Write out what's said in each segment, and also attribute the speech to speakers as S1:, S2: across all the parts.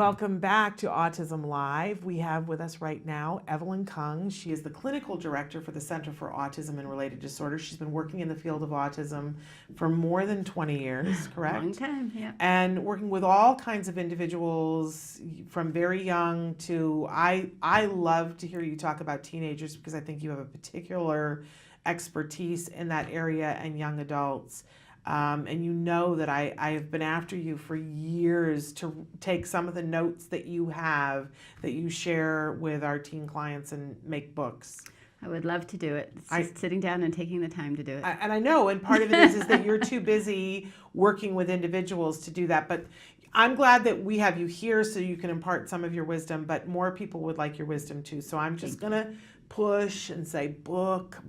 S1: Welcome back to Autism Live. We have with us right now Evelyn Kung. She is the clinical director for the Center for Autism and Related Disorders. She's been working in the field of autism for more than 20 years, correct?
S2: Long time, yeah.
S1: And working with all kinds of individuals from very young to, I love to hear you talk about teenagers because I think you have a particular expertise in that area and young adults. And you know that I have been after you for years to take some of the notes that you have that you share with our teen clients and make books.
S2: I would love to do it. It's just sitting down and taking the time to do it.
S1: And I know, and part of it is that you're too busy working with individuals to do that. But I'm glad that we have you here so you can impart some of your wisdom, but more people would like your wisdom too. So I'm just going to push and say book,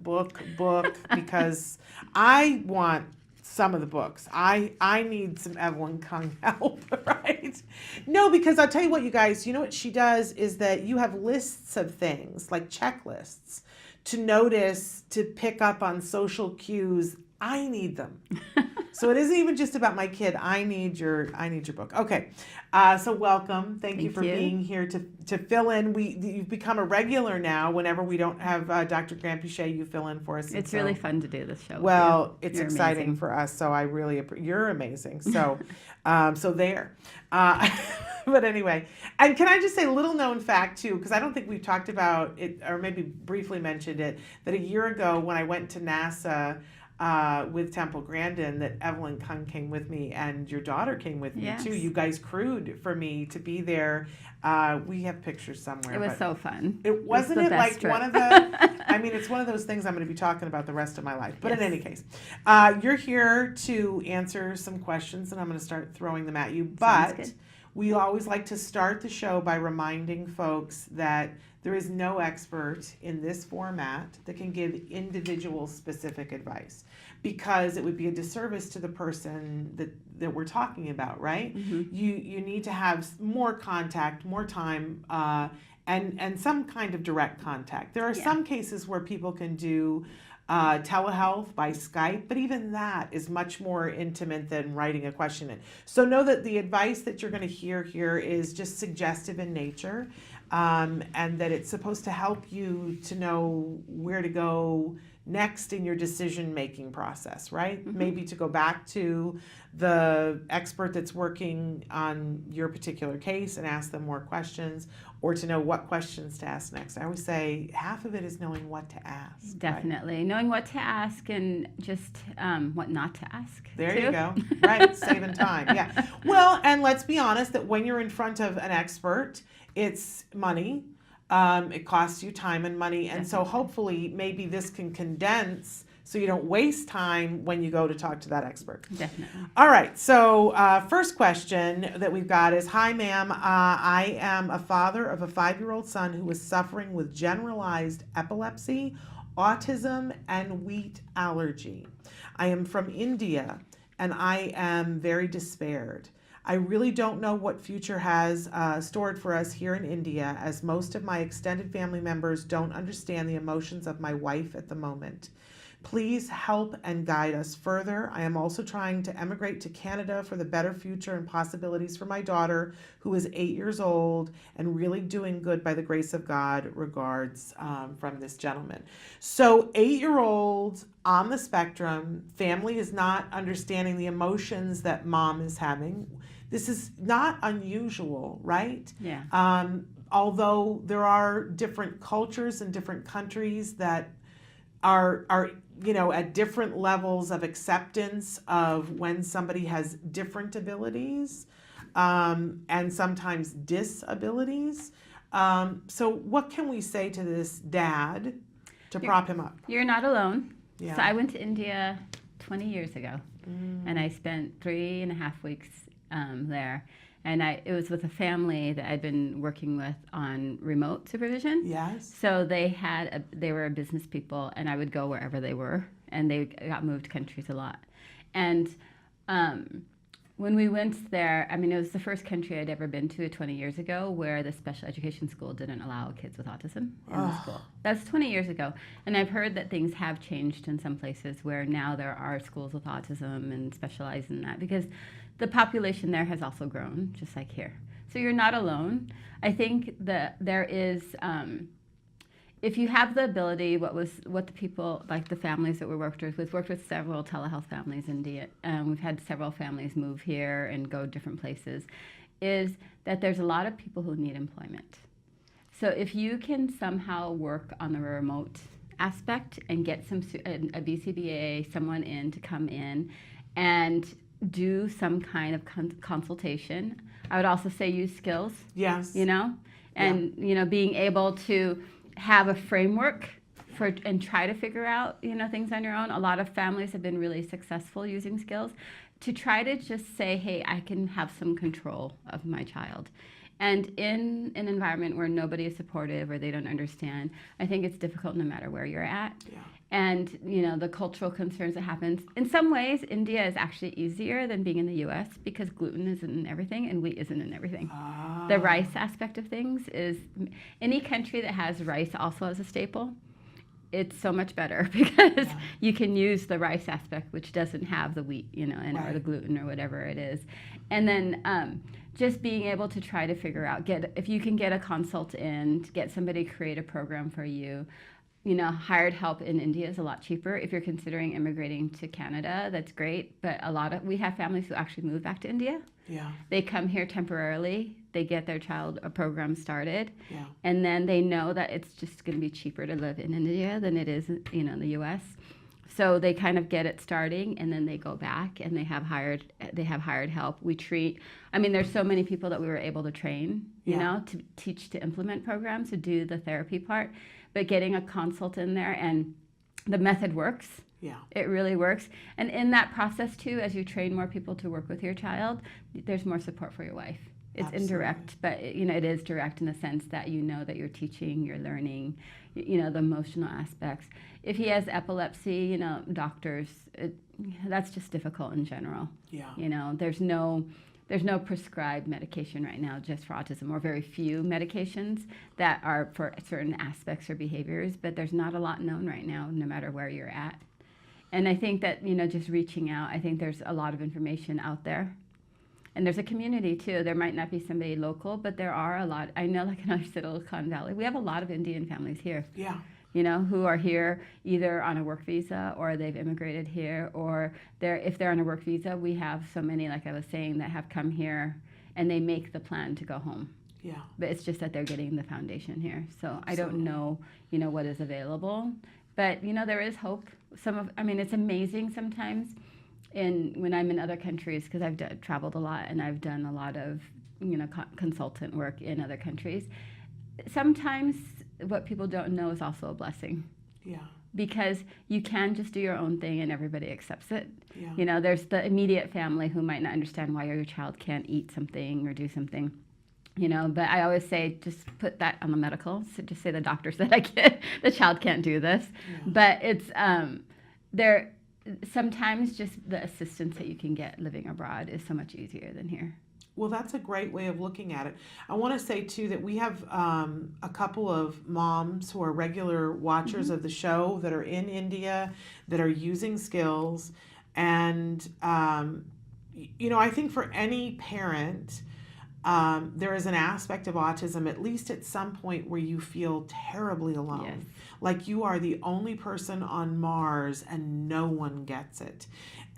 S1: because I want some of the books. I need some Evelyn Kung help, right? No, because I'll tell you what, you guys, you know what she does is that you have lists of things, like checklists, to notice, to pick up on social cues. I need them. So it isn't even just about my kid. I need your book. Okay. So welcome. Thank you for being here to fill in. You've become a regular now. Whenever we don't have Dr. Grampuchet, you fill in for us.
S2: It's really fun to do this show.
S1: Well, it's exciting amazing for us. So I really you're amazing. So, so there. But anyway, and can I just say a little known fact too, because I don't think we've talked about it or maybe briefly mentioned it, that a year ago when I went to NASA with Temple Grandin, that Evelyn Kung came with me and your daughter came with me too. You guys crewed for me to be there. We have pictures somewhere.
S2: It was so fun.
S1: Wasn't it like trip. One of the, I mean, it's one of those things I'm going to be talking about the rest of my life. But in any case, you're here to answer some questions and I'm going to start throwing them at you. But we always like to start the show by reminding folks that there is no expert in this format that can give individual specific advice because it would be a disservice to the person that we're talking about, right? Mm-hmm. You need to have more contact, more time, and some kind of direct contact. There are some cases where people can do telehealth by Skype, but even that is much more intimate than writing a question in. So know that the advice that you're going to hear here is just suggestive in nature, and that it's supposed to help you to know where to go next in your decision-making process, right? Mm-hmm. Maybe to go back to the expert that's working on your particular case and ask them more questions, or to know what questions to ask next. I always say half of it is knowing what to ask.
S2: Definitely. Right? Knowing what to ask and just what not to ask.
S1: There you go. Right. Saving time. Yeah. Well, and let's be honest that when you're in front of an expert, it's money. It costs you time and money. And so hopefully maybe this can condense so you don't waste time when you go to talk to that expert.
S2: Definitely.
S1: All right. So first question that we've got is, hi, ma'am. I am a father of a 5-year-old son who is suffering with generalized epilepsy, autism, and wheat allergy. I am from India, and I am very despaired. I really don't know what future has stored for us here in India, as most of my extended family members don't understand the emotions of my wife at the moment. Please help and guide us further. I am also trying to emigrate to Canada for the better future and possibilities for my daughter, who is 8 years old and really doing good by the grace of God. Regards from this gentleman. So 8-year-old on the spectrum, family is not understanding the emotions that mom is having. This is not unusual, right?
S2: Yeah.
S1: Although there are different cultures and different countries that are at different levels of acceptance of when somebody has different abilities and sometimes disabilities. So what can we say to this dad to prop him up?
S2: You're not alone.
S1: Yeah.
S2: So I went to India 20 years ago, and I spent 3.5 weeks there. And it was with a family that I'd been working with on remote supervision.
S1: Yes.
S2: So they were business people, and I would go wherever they were, and they got moved countries a lot. And when we went there, I mean, it was the first country I'd ever been to 20 years ago where the special education school didn't allow kids with autism in the school. That's 20 years ago. And I've heard that things have changed in some places where now there are schools with autism and specialize in that, because the population there has also grown, just like here. So you're not alone. I think that there is, if you have the ability, what the people, like the families that we worked with several telehealth families in India. We've had several families move here and go different places, is that there's a lot of people who need employment. So if you can somehow work on the remote aspect and get a BCBA, someone in to come in and do some kind of consultation. I would also say use skills.
S1: Yes.
S2: And being able to have a framework and try to figure out things on your own. A lot of families have been really successful using skills to try to just say, hey, I can have some control of my child. And in an environment where nobody is supportive or they don't understand, I think it's difficult no matter where you're at.
S1: Yeah.
S2: And, the cultural concerns that happens. In some ways, India is actually easier than being in the U.S. because gluten isn't in everything and wheat isn't in everything. The rice aspect of things is, any country that has rice also as a staple, it's so much better because you can use the rice aspect, which doesn't have the wheat, or the gluten or whatever it is. And then just being able to try to figure out, if you can get a consult in, get somebody create a program for you. Hired help in India is a lot cheaper. If you're considering immigrating to Canada, that's great. But we have families who actually move back to India.
S1: Yeah.
S2: They come here temporarily. They get their child a program started.
S1: Yeah.
S2: And then they know that it's just going to be cheaper to live in India than it is, in the U.S. So they kind of get it starting, and then they go back, and they have hired help. There's so many people that we were able to train, to teach to implement programs, to do the therapy part. But getting a consult in there, and the method works.
S1: Yeah.
S2: It really works. And in that process too, as you train more people to work with your child, there's more support for your wife. It's
S1: Absolutely.
S2: Indirect, but it is direct in the sense that that you're teaching, you're learning, the emotional aspects. If he has epilepsy, doctors, that's just difficult in general.
S1: Yeah.
S2: There's no prescribed medication right now just for autism, or very few medications that are for certain aspects or behaviors, but there's not a lot known right now, no matter where you're at. And I think that, just reaching out, I think there's a lot of information out there. And there's a community too. There might not be somebody local, but there are a lot. I know, like in our Silicon Valley, we have a lot of Indian families here.
S1: Yeah.
S2: Who are here either on a work visa, or they've immigrated here, or if they're on a work visa, we have so many, like I was saying, that have come here and they make the plan to go home.
S1: Yeah.
S2: But it's just that they're getting the foundation here. So
S1: Absolutely.
S2: I don't know, what is available. But, there is hope. It's amazing sometimes when I'm in other countries, because I've traveled a lot and I've done a lot of, consultant work in other countries. Sometimes what people don't know is also a blessing.
S1: Yeah.
S2: Because you can just do your own thing and everybody accepts it.
S1: Yeah.
S2: There's the immediate family who might not understand why your child can't eat something or do something. But I always say, just put that on the medical. So just say the doctor said the child can't do this.
S1: Yeah.
S2: But it's there. Sometimes just the assistance that you can get living abroad is so much easier than here.
S1: Well, that's a great way of looking at it. I want to say, too, that we have a couple of moms who are regular watchers of the show that are in India, that are using skills. And, I think for any parent, there is an aspect of autism, at least at some point, where you feel terribly alone.
S2: Yes.
S1: Like you are the only person on Mars and no one gets it.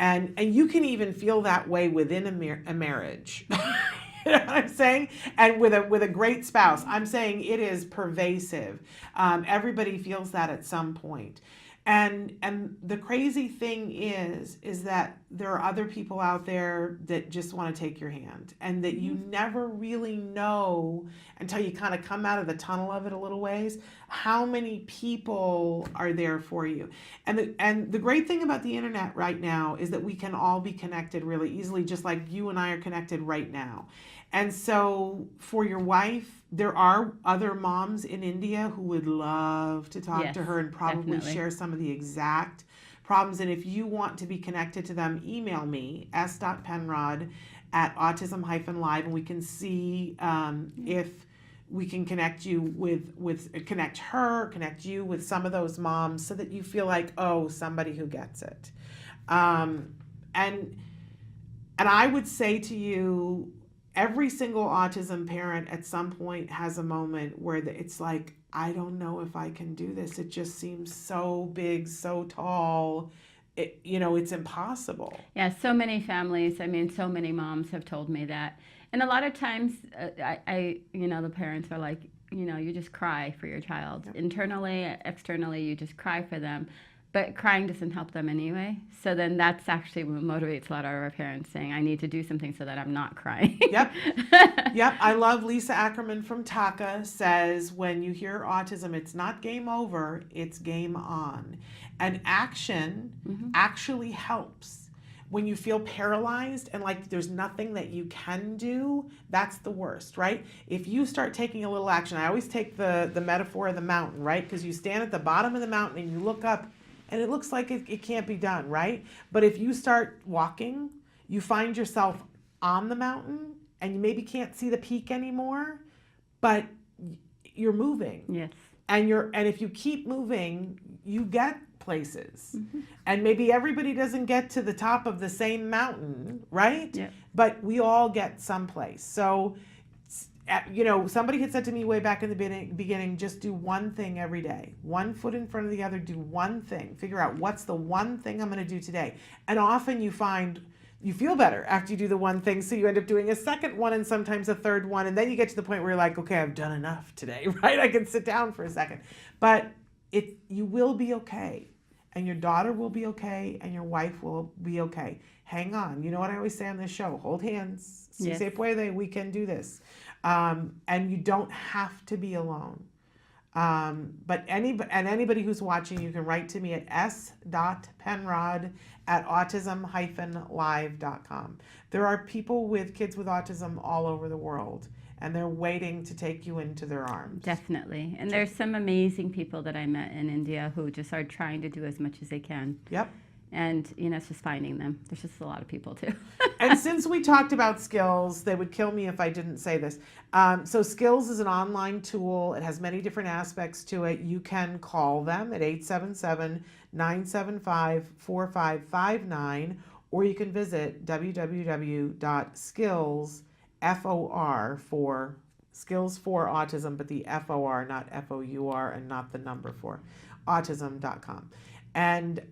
S1: And you can even feel that way within a marriage. You know what I'm saying? And with a great spouse, I'm saying it is pervasive. Everybody feels that at some point. And the crazy thing is that there are other people out there that just want to take your hand, and that you never really know until you kind of come out of the tunnel of it a little ways, how many people are there for you. And the great thing about the internet right now is that we can all be connected really easily, just like you and I are connected right now. And so for your wife, there are other moms in India who would love to talk to her and probably
S2: definitely
S1: share some of the exact problems. And if you want to be connected to them, email me, s.penrod@autism-live, and we can see if we can connect you connect you with some of those moms, so that you feel like, oh, somebody who gets it. And I would say to you, every single autism parent at some point has a moment where it's like, I don't know if I can do this. It just seems so big, so tall. It's impossible.
S2: Yeah, so many families, so many moms have told me that. And a lot of times, the parents are like, you just cry for your child. Yep. Internally, externally, you just cry for them. But crying doesn't help them anyway. So then that's actually what motivates a lot of our parents, saying, I need to do something so that I'm not crying.
S1: Yep. I love Lisa Ackerman from TACA says, when you hear autism, it's not game over, it's game on. And action actually helps. When you feel paralyzed and like there's nothing that you can do, that's the worst, right? If you start taking a little action, I always take the metaphor of the mountain, right? Because you stand at the bottom of the mountain and you look up and it looks like it can't be done, right? But if you start walking, you find yourself on the mountain and you maybe can't see the peak anymore, but you're moving.
S2: Yes.
S1: And if you keep moving, you get places. And maybe everybody doesn't get to the top of the same mountain, right?
S2: Yep.
S1: But we all get someplace. So, somebody had said to me way back in the beginning, just do one thing every day. One foot in front of the other, do one thing. Figure out what's the one thing I'm going to do today. And often you find you feel better after you do the one thing, so you end up doing a second one and sometimes a third one, and then you get to the point where you're like, okay, I've done enough today, right? I can sit down for a second. But you will be okay, and your daughter will be okay, and your wife will be okay. Hang on. You know what I always say on this show? Hold hands. Si se puede, we can do this. And you don't have to be alone. But anybody who's watching, you can write to me at s.penrod@autism-live.com. There are people with kids with autism all over the world, and they're waiting to take you into their arms.
S2: Definitely. And there's some amazing people that I met in India who just are trying to do as much as they can.
S1: Yep.
S2: And, it's just finding them. There's just a lot of people, too.
S1: And since we talked about Skills, they would kill me if I didn't say this. So Skills is an online tool. It has many different aspects to it. You can call them at 877-975-4559, or you can visit www.skills, F-O-R, for Skills for Autism, but the F-O-R, not F-O-U-R, and not the number 4, autism.com. And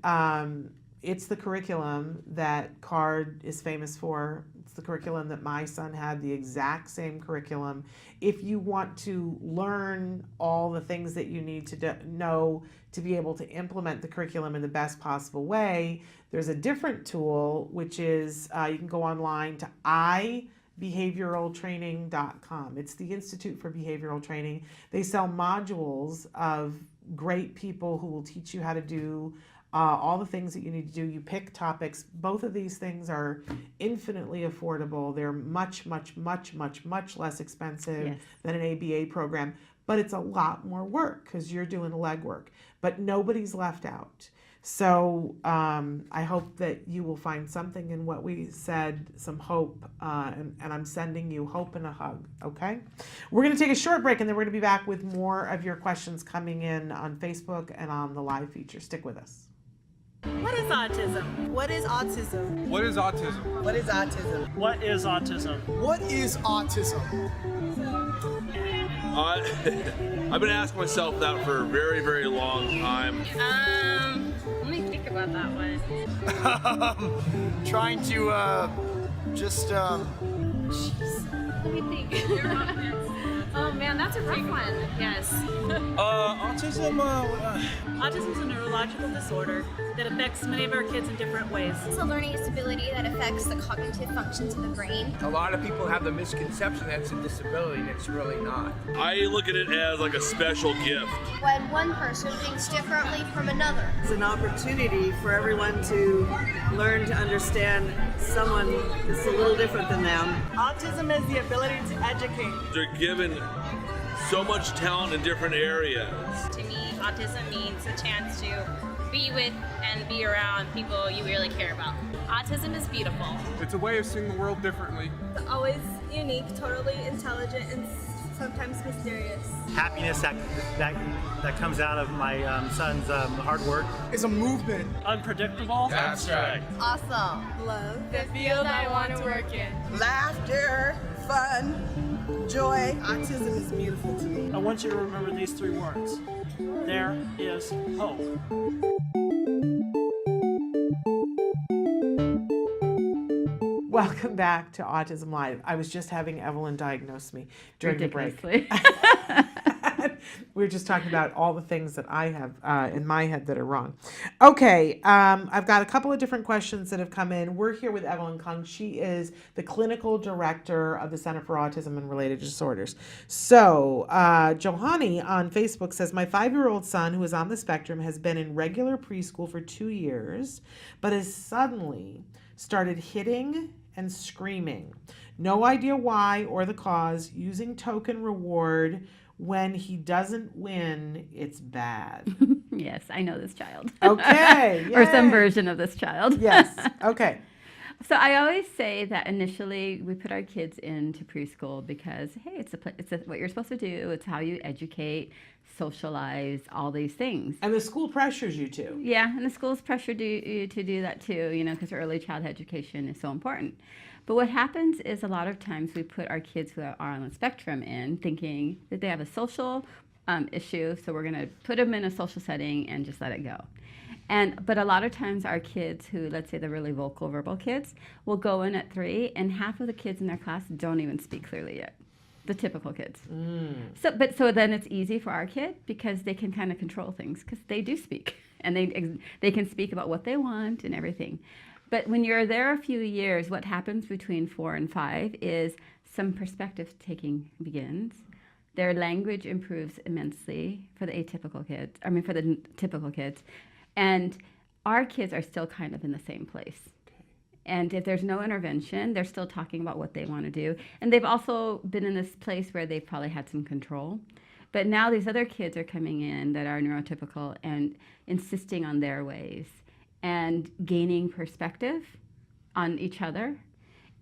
S1: it's the curriculum that CARD is famous for. It's the curriculum that my son had, the exact same curriculum. If you want to learn all the things that you need to know to be able to implement the curriculum in the best possible way, there's a different tool, which is you can go online to ibehavioraltraining.com. It's the Institute for Behavioral Training. They sell modules of great people who will teach you how to do all the things that you need to do. You pick topics. Both of these things are infinitely affordable. They're much, much, much, much, much less expensive than an ABA program, but it's a lot more work because you're doing legwork. But nobody's left out. So I hope that you will find something in what we said, some hope, and I'm sending you hope and a hug, okay? We're going to take a short break, and then we're going to be back with more of your questions coming in on Facebook and on the live feature. Stick with us.
S3: What is autism? What is autism?
S4: What is autism?
S3: What is autism?
S5: What is autism?
S6: What is autism?
S4: I've been asking myself that for a very, very long time.
S7: Let me think about that one.
S6: Trying to
S7: Jeez. Let me think. Oh man, that's a rough one. Yes.
S5: Autism is a neurological disorder that affects many of our kids in different ways.
S8: It's a learning disability that affects the cognitive functions of the brain.
S9: A lot of people have the misconception that it's a disability, and it's really not.
S4: I look at it as like a special gift.
S8: When one person thinks differently from another.
S3: It's an opportunity for everyone to learn to understand someone that's a little different than them. Autism is the ability to educate.
S4: They're given so much talent in different areas.
S7: To me, autism means a chance to be with and be around people you really care about. Autism is beautiful.
S4: It's a way of seeing the world differently.
S8: Always unique, totally intelligent, and sometimes mysterious.
S5: Happiness that comes out of my son's hard work.
S6: It's a movement.
S5: Unpredictable.
S9: That's right.
S8: Awesome. Love.
S7: The field I want to work in.
S3: Laughter, fun, joy. Autism is beautiful to me.
S5: I want you to remember these 3 words. There is hope.
S1: Welcome back to Autism Live. I was just having Evelyn diagnose me during the break. We were just talking about all the things that I have in my head that are wrong. Okay, I've got a couple of different questions that have come in. We're here with Evelyn Kung. She is the clinical director of the Center for Autism and Related Disorders. So, Johanny on Facebook says, my 5-year-old son, who is on the spectrum, has been in regular preschool for 2 years, but has suddenly started hitting and screaming. No idea why or the cause. Using token reward. When he doesn't win, it's bad.
S2: Yes, I know this child.
S1: Okay.
S2: Or some
S1: yay.
S2: version of this child.
S1: Yes. Okay.
S2: So I always say that initially we put our kids into preschool because, hey, it's what you're supposed to do. It's how you educate, socialize, all these things.
S1: And the school pressures you to.
S2: Yeah, and the schools pressure you to do that too, because early childhood education is so important. But what happens is a lot of times we put our kids who are on the spectrum in thinking that they have a social issue, so we're going to put them in a social setting and just let it go. But a lot of times our kids who, let's say the really vocal, verbal kids, will go in at 3, and half of the kids in their class don't even speak clearly yet. The typical kids. So then it's easy for our kid because they can kind of control things because they do speak, and they can speak about what they want and everything. But when you're there a few years, what happens between 4 and 5 is some perspective taking begins. Their language improves immensely for the typical kids. And our kids are still kind of in the same place. And if there's no intervention, they're still talking about what they want to do. And they've also been in this place where they've probably had some control. But now these other kids are coming in that are neurotypical and insisting on their ways and gaining perspective on each other.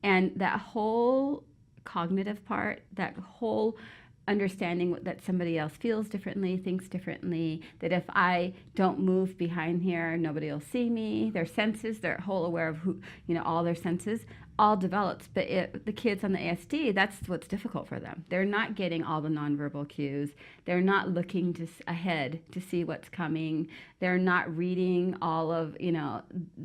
S2: And that whole cognitive part, that whole understanding that somebody else feels differently, thinks differently, that if I don't move behind here, nobody will see me. Their senses, they're whole aware of all their senses, all develops. But the kids on the ASD, that's what's difficult for them. They're not getting all the nonverbal cues. They're not looking ahead to see what's coming. They're not reading all of,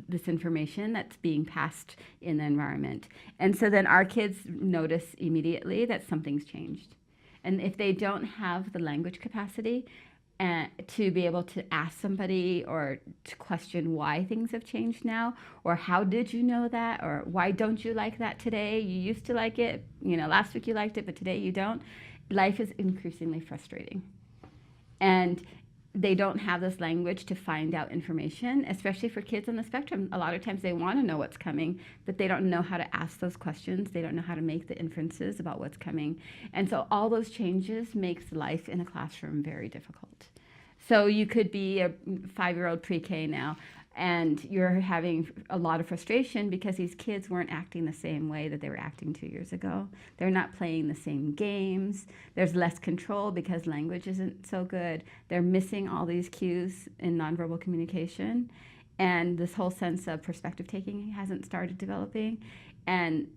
S2: this information that's being passed in the environment. And so then our kids notice immediately that something's changed. And if they don't have the language capacity to be able to ask somebody or to question why things have changed now, or how did you know that, or why don't you like that today? You used to like it, last week you liked it, but today you don't. Life is increasingly frustrating. And they don't have this language to find out information, especially for kids on the spectrum. A lot of times they want to know what's coming, but they don't know how to ask those questions. They don't know how to make the inferences about what's coming. And so all those changes makes life in a classroom very difficult. So you could be a 5-year-old pre-K now, and you're having a lot of frustration because these kids weren't acting the same way that they were acting 2 years ago. They're not playing the same games. There's less control because language isn't so good. They're missing all these cues in nonverbal communication. And this whole sense of perspective taking hasn't started developing. And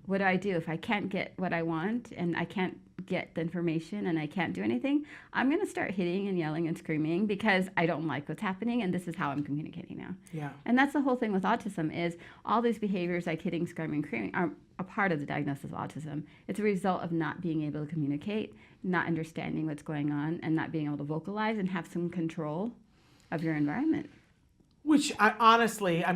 S2: what do I do if I can't get what I want and I can't get the information and I can't do anything? I'm going to start hitting and yelling and screaming because I don't like what's happening, and this is how I'm communicating now.
S1: Yeah.
S2: And that's the whole thing with autism is all these behaviors like hitting, screaming, screaming are a part of the diagnosis of autism. It's a result of not being able to communicate, not understanding what's going on, and not being able to vocalize and have some control of your environment.
S1: Which, I'm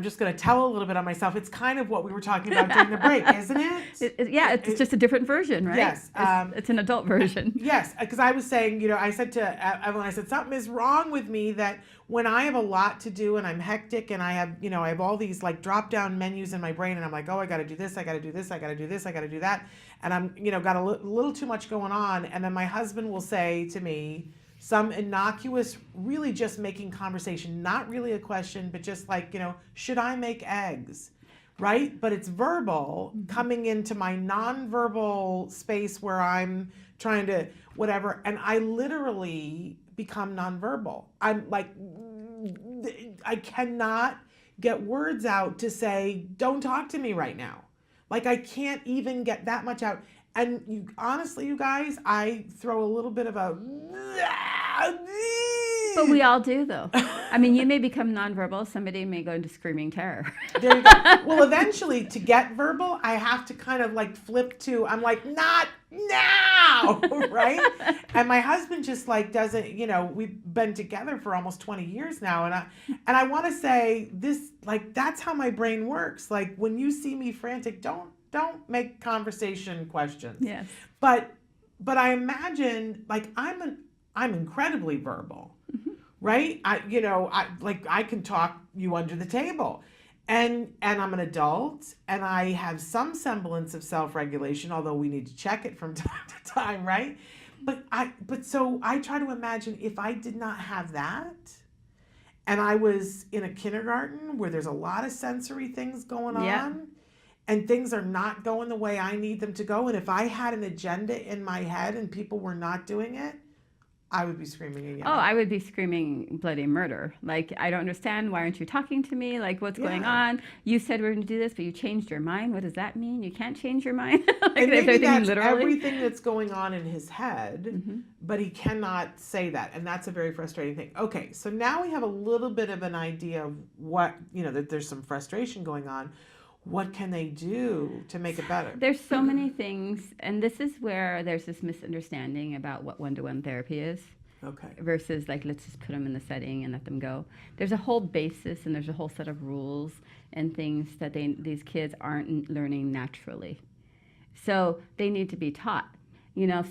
S1: just going to tell a little bit on myself. It's kind of what we were talking about during the break, isn't it?
S2: It's just a different version, right?
S1: Yes.
S2: It's an adult version.
S1: Yes, because I was saying, I said to Evelyn, I said, something is wrong with me that when I have a lot to do and I'm hectic and I have all these like drop-down menus in my brain and I'm like, oh, I got to do this, I got to do this, I got to do this, I got to do that. And I'm, got a little too much going on. And then my husband will say to me, some innocuous, really just making conversation, not really a question, but just like, should I make eggs, right? But it's verbal coming into my nonverbal space where I'm trying to whatever, and I literally become nonverbal. I'm like, I cannot get words out to say, don't talk to me right now. Like I can't even get that much out. And you honestly, you guys, I throw a little bit of a.
S2: But we all do, though. I mean, you may become nonverbal. Somebody may go into screaming terror.
S1: There you go. Well, eventually, to get verbal, I have to kind of like flip to, I'm like, not now, right? And my husband just like doesn't, you know, we've been together for almost 20 years now. And I want to say this, like, that's how my brain works. Like, when you see me frantic, don't make conversation questions.
S2: Yes.
S1: But I imagine, like, I'm incredibly verbal. Right? I can talk you under the table. And I'm an adult and I have some semblance of self-regulation, although we need to check it from time to time, right? But so I try to imagine if I did not have that and I was in a kindergarten where there's a lot of sensory things going on and things are not going the way I need them to go, and if I had an agenda in my head and people were not doing it, I would be screaming again.
S2: Oh, I would be screaming bloody murder. Like, I don't understand. Why aren't you talking to me? Like, what's going on? You said we're going to do this, but you changed your mind. What does that mean? You can't change your mind? Like,
S1: and maybe that's
S2: literally.
S1: Everything that's going on in his head, but he cannot say that. And that's a very frustrating thing. Okay, so now we have a little bit of an idea of what, that there's some frustration going on. What can they do to make it better?
S2: There's so many things, and this is where there's this misunderstanding about what one-to-one therapy is.
S1: Okay.
S2: Versus, like, let's just put them in the setting and let them go. There's a whole basis and there's a whole set of rules and things that these kids aren't learning naturally. So they need to be taught.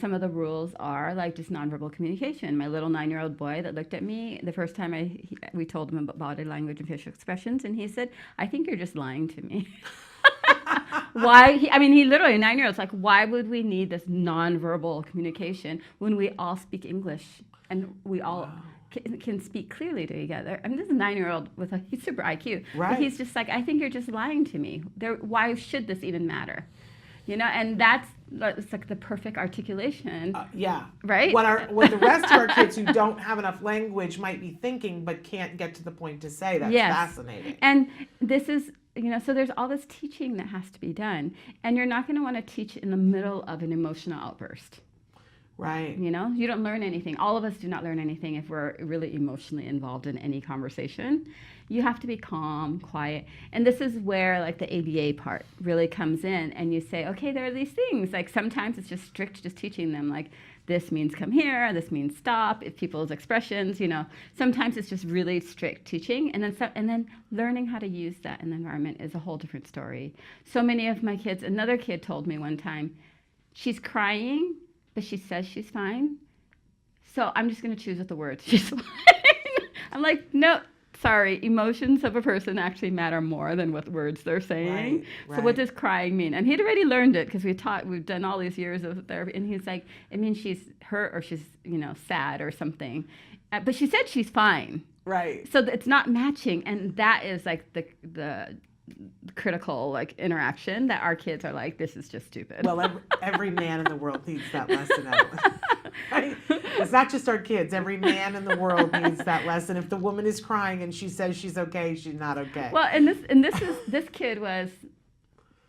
S2: Some of the rules are like just nonverbal communication. My little 9-year-old boy that looked at me the first time we told him about body language and facial expressions, and he said, "I think you're just lying to me." Why? He literally, 9-year-old's like, why would we need this nonverbal communication when we all speak English and we all can speak clearly to each other? This is a 9-year-old with he's super IQ.
S1: Right.
S2: But he's just like, I think you're just lying to me. Why should this even matter? And that's like the perfect articulation. Right?
S1: What the rest of our kids who don't have enough language might be thinking but can't get to the point to say. That's fascinating.
S2: And this is, so there's all this teaching that has to be done. And you're not going to want to teach in the middle of an emotional outburst.
S1: Right.
S2: You don't learn anything. All of us do not learn anything if we're really emotionally involved in any conversation. You have to be calm, quiet. And this is where like the ABA part really comes in, and you say, okay, there are these things. Like sometimes it's just strict, just teaching them like this means come here, this means stop, if people's expressions, sometimes it's just really strict teaching. And then learning how to use that in the environment is a whole different story. So many of my kids, another kid told me one time, she's crying, but she says she's fine. So I'm just going to choose with the words, she's fine. I'm like, no, sorry, emotions of a person actually matter more than what words they're saying. Right. So what does crying mean? And he'd already learned it because we've done all these years of therapy. And he's like, it means she's hurt or she's, sad or something. But she said she's fine.
S1: Right.
S2: So it's not matching. And that is like the critical like interaction that our kids are like, this is just stupid.
S1: Well, every man in the world needs that lesson, Evelyn. Right? It's not just our kids. Every man in the world needs that lesson. If the woman is crying and she says she's okay, she's not okay.
S2: Well, this kid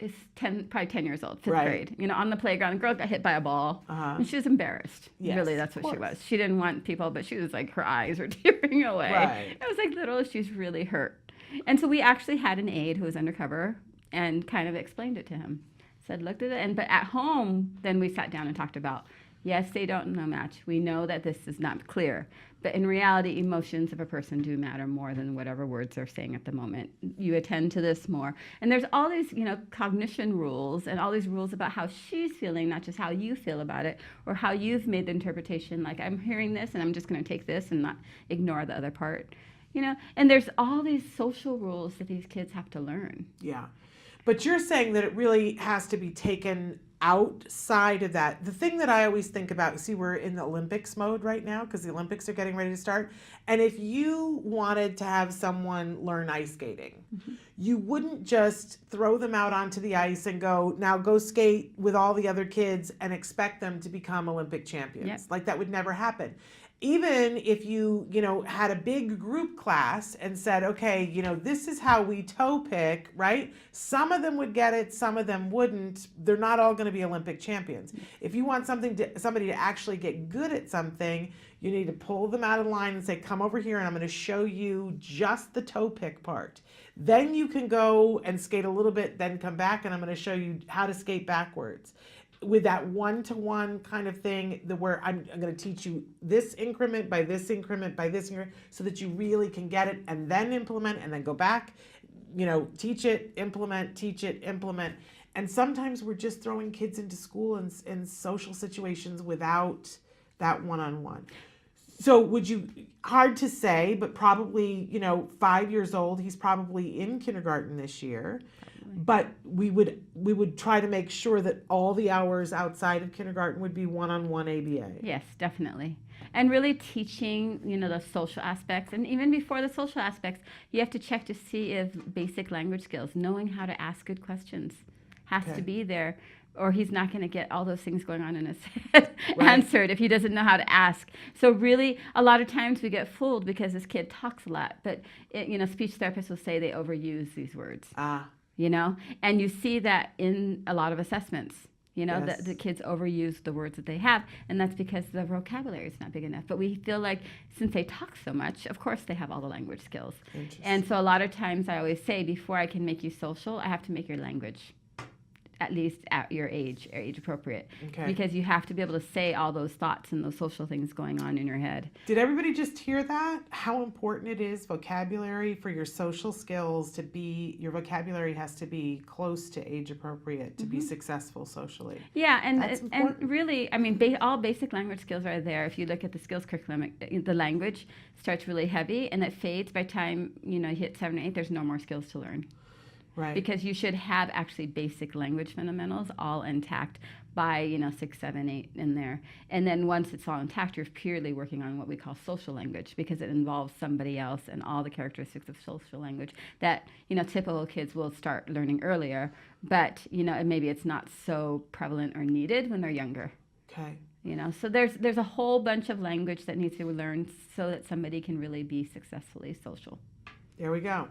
S2: is probably 10 years old, fifth grade. On the playground, a girl got hit by a ball, and she was embarrassed.
S1: Yes,
S2: really, that's what she was. She didn't want people, but she was like, her eyes were tearing away.
S1: Right.
S2: It was like literally, she was really hurt. And so we actually had an aide who was undercover and kind of explained it to him. Said, looked at it, but at home, then we sat down and talked about, yes, they don't know match. We know that this is not clear. But in reality, emotions of a person do matter more than whatever words they're saying at the moment. You attend to this more. And there's all these, cognition rules and all these rules about how she's feeling, not just how you feel about it or how you've made the interpretation. Like, I'm hearing this and I'm just going to take this and not ignore the other part. And there's all these social rules that these kids have to learn.
S1: Yeah. But you're saying that it really has to be taken outside of that. The thing that I always think about, see, we're in the Olympics mode right now because the Olympics are getting ready to start. And if you wanted to have someone learn ice skating, you wouldn't just throw them out onto the ice and go skate with all the other kids and expect them to become Olympic champions.
S2: Yep.
S1: Like, that would never happen. even if you had a big group class and said, okay, this is how we toe pick, right? Some of them would get it, some of them wouldn't. They're not all going to be Olympic champions. If you want somebody to actually get good at something, you need to pull them out of line and say, come over here and I'm going to show you just the toe pick part. Then you can go and skate a little bit, then come back and I'm going to show you how to skate backwards. With that one-to-one kind of thing, where I'm going to teach you this increment by this increment by this increment, so that you really can get it and then implement and then go back, teach it, implement. And sometimes we're just throwing kids into school in social situations without that one-on-one. So hard to say, but probably, 5 years old, he's probably in kindergarten this year. But we would try to make sure that all the hours outside of kindergarten would be one-on-one ABA.
S2: Yes, definitely. And really teaching, the social aspects. And even before the social aspects, you have to check to see if basic language skills, knowing how to ask good questions, has to be there, or he's not going to get all those things going on in his head answered if he doesn't know how to ask. So really, a lot of times we get fooled because this kid talks a lot, but speech therapists will say they overuse these words. And you see that in a lot of assessments, that the kids overuse the words that they have, and that's because the vocabulary is not big enough. But we feel like since they talk so much, of course they have all the language skills. And so a lot of times I always say, before I can make you social, I have to make your language at least at your age appropriate. Okay. Because you have to be able to say all those thoughts and those social things going on in your head.
S1: Did everybody just hear that? How important it is, vocabulary, for your social skills to be, your vocabulary has to be close to age appropriate to be successful socially.
S2: Yeah, and really, all basic language skills are there. If you look at the skills curriculum, the language starts really heavy and it fades by the time, you hit 7 or 8, there's no more skills to learn.
S1: Right.
S2: Because you should have actually basic language fundamentals all intact by 6, 7, 8 in there. And then once it's all intact, you're purely working on what we call social language, because it involves somebody else and all the characteristics of social language that typical kids will start learning earlier, but maybe it's not so prevalent or needed when they're younger.
S1: Okay.
S2: So there's a whole bunch of language that needs to be learned so that somebody can really be successfully social.
S1: There we go.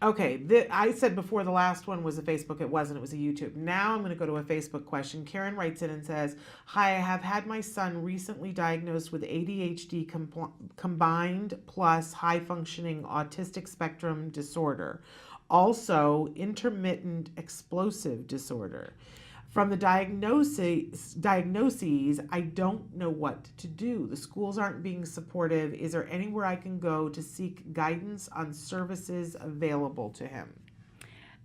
S1: Okay, I said before the last one was a Facebook. It wasn't. It was a YouTube. Now I'm going to go to a Facebook question. Karen writes in and says, hi, I have had my son recently diagnosed with ADHD combined plus high-functioning autistic spectrum disorder, also intermittent explosive disorder. From the diagnoses, I don't know what to do. The schools aren't being supportive. Is there anywhere I can go to seek guidance on services available to him?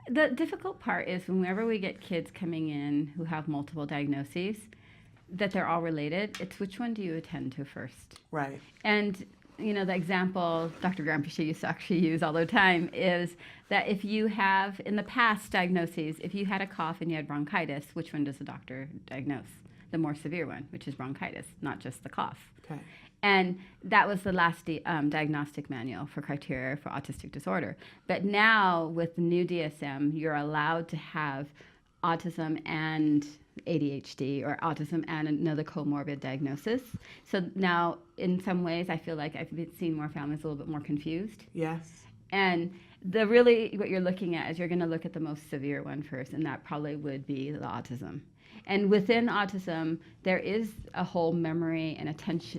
S2: The difficult part is whenever we get kids coming in who have multiple diagnoses, that they're all related, it's which one do you attend to first?
S1: Right.
S2: And the example Dr. Grampishi used to actually use all the time is that if you have, in the past diagnoses, if you had a cough and you had bronchitis, which one does the doctor diagnose? The more severe one, which is bronchitis, not just the cough.
S1: Okay.
S2: And that was the last diagnostic manual for criteria for autistic disorder. But now with the new DSM, you're allowed to have autism and ADHD or autism and another comorbid diagnosis. So now, in some ways, I feel like I've seen more families a little bit more confused.
S1: Yes.
S2: And what you're looking at is you're going to look at the most severe one first, and that probably would be the autism. And within autism, there is a whole memory and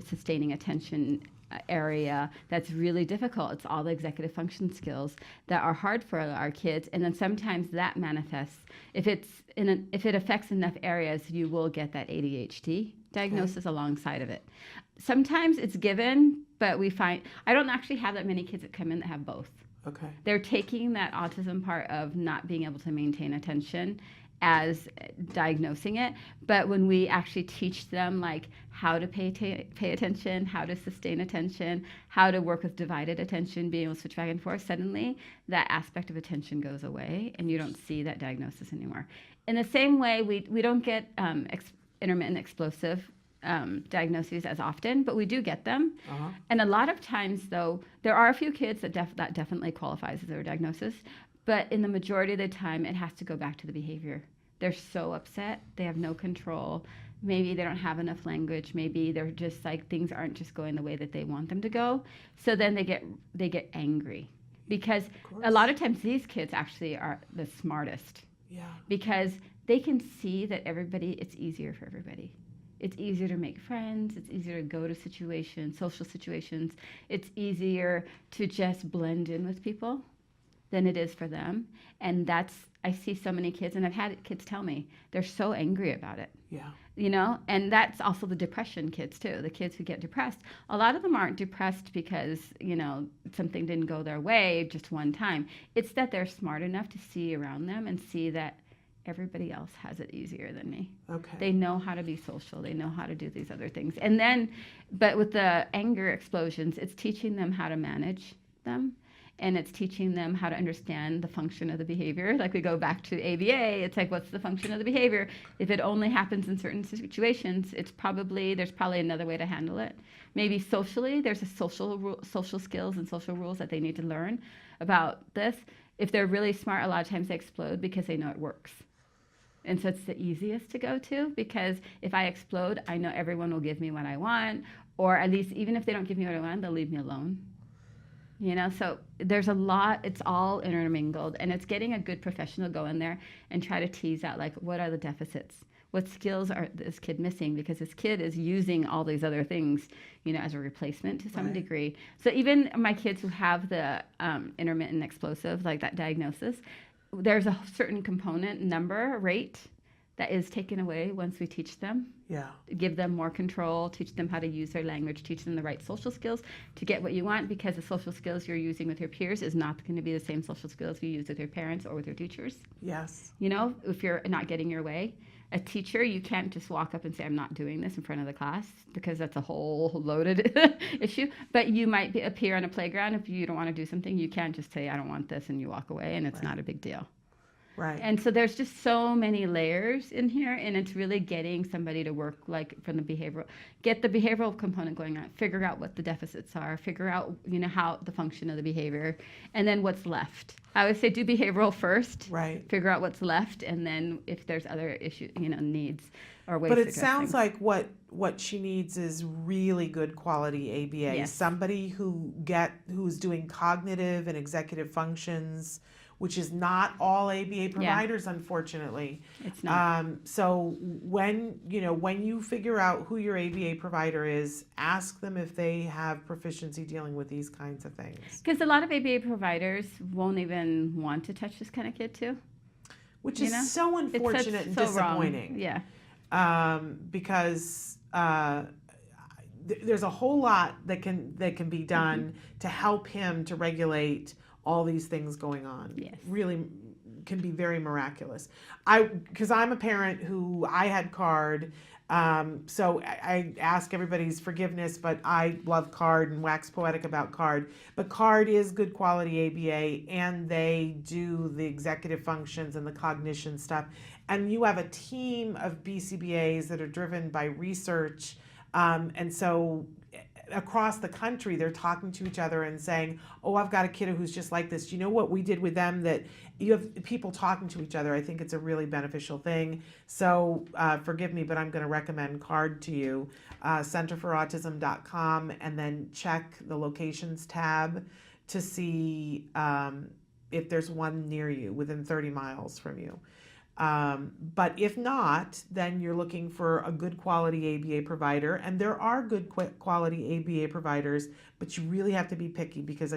S2: sustaining attention area that's really difficult. It's all the executive function skills that are hard for our kids, and then sometimes that manifests. If it affects enough areas, you will get that ADHD diagnosis alongside of it. Sometimes it's given, but we find I don't actually have that many kids that come in that have both.
S1: Okay.
S2: They're taking that autism part of not being able to maintain attention as diagnosing it, but when we actually teach them like how to pay attention, how to sustain attention, how to work with divided attention, being able to switch back and forth, suddenly that aspect of attention goes away and you don't see that diagnosis anymore. In the same way, we don't get intermittent explosive diagnoses as often, but we do get them. Uh-huh. And a lot of times, though, there are a few kids that definitely qualifies as their diagnosis, but in the majority of the time, it has to go back to the behavior. They're so upset. They have no control. Maybe they don't have enough language. Maybe they're just like things aren't just going the way that they want them to go. So then they get angry, because a lot of times these kids actually are the smartest.
S1: Yeah.
S2: Because they can see that it's easier for everybody. It's easier to make friends. It's easier to go to situations, social situations. It's easier to just blend in with people than it is for them. And I see so many kids, and I've had kids tell me they're so angry about it.
S1: Yeah.
S2: You know, and that's also the depression kids too. The kids who get depressed, a lot of them aren't depressed because, you know, something didn't go their way just one time. It's that they're smart enough to see around them and see that everybody else has it easier than me.
S1: Okay.
S2: They know how to be social. They know how to do these other things. And then, but with the anger explosions, it's teaching them how to manage them. And it's teaching them how to understand the function of the behavior. Like we go back to ABA, it's like, what's the function of the behavior? If it only happens in certain situations, there's probably another way to handle it. Maybe socially, there's a social skills and social rules that they need to learn about this. If they're really smart, a lot of times they explode because they know it works. And so it's the easiest to go to, because if I explode, I know everyone will give me what I want, or at least even if they don't give me what I want, they'll leave me alone. You know, so there's a lot, it's all intermingled, and it's getting a good professional to go in there and try to tease out, like, what are the deficits? What skills are this kid missing? Because this kid is using all these other things, you know, as a replacement to some degree. So even my kids who have the intermittent explosive, like that diagnosis, there's a certain component rate that is taken away once we teach them.
S1: Yeah.
S2: Give them more control, teach them how to use their language, teach them the right social skills to get what you want, because the social skills you're using with your peers is not going to be the same social skills you use with your parents or with your teachers.
S1: Yes.
S2: You know, if you're not getting your way. A teacher, you can't just walk up and say, I'm not doing this in front of the class, because that's a whole loaded issue. But you might appear on a playground. If you don't want to do something, you can't just say, I don't want this, and you walk away, and it's not a big deal.
S1: Right.
S2: And so there's just so many layers in here, and it's really getting somebody to work like from the get the behavioral component going on, figure out what the deficits are, figure out, you know, how the function of the behavior, and then what's left. I would say do behavioral first,
S1: right?
S2: Figure out what's left, and then if there's other issues, you know, needs or ways.
S1: But
S2: to
S1: it
S2: address
S1: sounds
S2: things.
S1: like what she needs is really good quality ABA.
S2: Yes.
S1: Somebody who's doing cognitive and executive functions, which is not all ABA providers, unfortunately.
S2: It's not.
S1: So when you figure out who your ABA provider is, ask them if they have proficiency dealing with these kinds of things.
S2: Because a lot of ABA providers won't even want to touch this kind of kid too.
S1: Which is so unfortunate and disappointing.
S2: Wrong. Yeah.
S1: Because there's a whole lot that can be done to help him to regulate all these things going on.
S2: Yes.
S1: Really can be very miraculous. Because I'm a parent who I had CARD, so I ask everybody's forgiveness, but I love CARD and wax poetic about CARD. But CARD is good quality ABA, and they do the executive functions and the cognition stuff. And you have a team of BCBAs that are driven by research, and so across the country, they're talking to each other and saying, oh, I've got a kiddo who's just like this. Do you know what we did with them? That you have people talking to each other. I think it's a really beneficial thing. So forgive me, but I'm going to recommend CARD to you, centerforautism.com, and then check the locations tab to see if there's one near you within 30 miles from you. But if not, then you're looking for a good quality ABA provider, and there are good quality ABA providers, but you really have to be picky, because